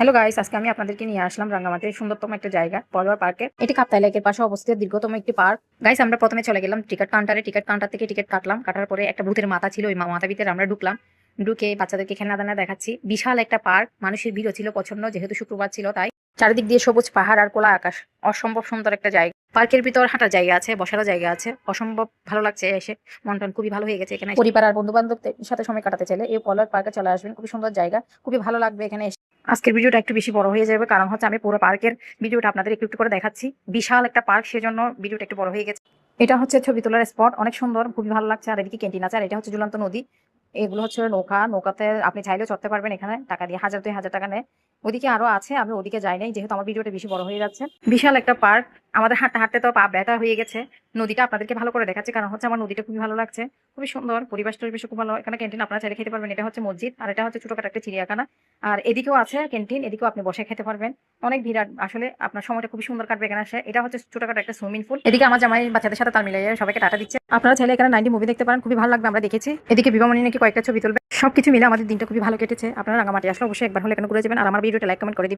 Hello guys, আজকে আমি আপনাদেরকে নিয়ে আসলাম রাঙ্গামাটির সুন্দরতম একটা জায়গা পলোয়ার পার্কে। এটি কাপ্তাই লেকের পাশে অবস্থিত দীর্ঘতম একটি পার্ক। গাইস, আমরা প্রথমে চলে গেলাম টিকিট কাউন্টারে। টিকিট কাউন্টার থেকে টিকিট কাটলাম। কাটার পরে একটা ভূতের মাথা ছিল, ওই মাথা ভিতরে আমরা ঢুকলাম। ঢুকে বাচ্চাদেরকে খেলনা দানা দেখাচ্ছি। বিশাল একটা পার্ক, মানুষের ভিড়ও ছিল প্রচন্ড, যেহেতু শুক্রবার ছিল তাই। চারিদিক দিয়ে সবুজ পাহাড় আর খোলা আকাশ, অসম্ভব সুন্দর একটা জায়গা। পার্কের ভিতর হাঁটার জায়গা আছে, বসারও জায়গা আছে। অসম্ভব ভালো লাগছে এসে, মন টন খুবই ভালো হয়ে গেছে। এখানে পরিবার আর বন্ধু বান্ধবদের সাথে সময় কাটাতে চাইলে এই পলোয়ার পার্কে চলে আসবেন। খুবই সুন্দর জায়গা, খুবই ভালো লাগবে এখানে এসে। আজকের ভিডিওটা একটু বেশি বড় হয়ে যাবে, কারণ হচ্ছে আমি পুরো পার্কের ভিডিওটা আপনাদের একটু একটু করে দেখাচ্ছি। বিশাল একটা পার্ক, সেজন্য ভিডিওটা একটু বড় হয়ে গেছে। এটা হচ্ছে ছবি তোলার স্পট, অনেক সুন্দর, খুবই ভালো লাগছে। আর এদিকে ক্যান্টিন আছে, আর এটা হচ্ছে ঝুলন্ত নদী। এগুলো হচ্ছে নৌকা, নৌকাতে আপনি চাইলেও চড়তে পারবেন। এখানে টাকা দিয়ে 1000-2000 টাকা নেয়। ওদিকে আরো আছে, আমি ওদিকে যাই নাই, যেহেতু আমার ভিডিওটা বেশি বড় হয়ে যাচ্ছে। বিশাল একটা পার্ক, আমাদের হাঁটতে হাঁটতে তো পা ব্যথা হয়ে গেছে। নদীটা আপনাদেরকে ভালো করে দেখাচ্ছি, কারণ হচ্ছে আমার নদীটা খুবই ভালো লাগছে। খুবই সুন্দর পরিবেশ টরিবেশ, খুব ভালো। এখানে ক্যান্টিন আপনারা চাইলে খেতে পারবেন। এটা হচ্ছে মসজিদ, আর এটা হচ্ছে ছোটখাটো একটা চিড়িয়াখানা। আর এদিকেও আছে ক্যান্টিন, এদিকেও আপনি বসে খেতে পারবেন। অনেক ভিড়, আসলে আপনার সময়টা খুবই সুন্দর কাটবে এখানে আসে। এটা হচ্ছে ছোটখাটো একটা সুইমিং পুল। এদিকে আমার জামাই বাচ্চাদের সাথে তাল মিলিয়ে সবাইকে টাটা দিচ্ছে। আপনারা চাইলে এখানে 90 মুভি দেখতে পারেন, খুবই ভালো লাগবে, আমরা দেখেছি। এদিকে বিবামণি নাকি কয়েকটা ছবি তুলবে। সবকিছু মিলে আমাদের দিনটা খুবই ভালো কেটেছে। আপনারা রাঙামাটি আসলে অবশ্যই একবার হলে এখানে ঘুরে যাবেন। আর আমার ভিডিওটা লাইক কমেন্ট করে দিবেন।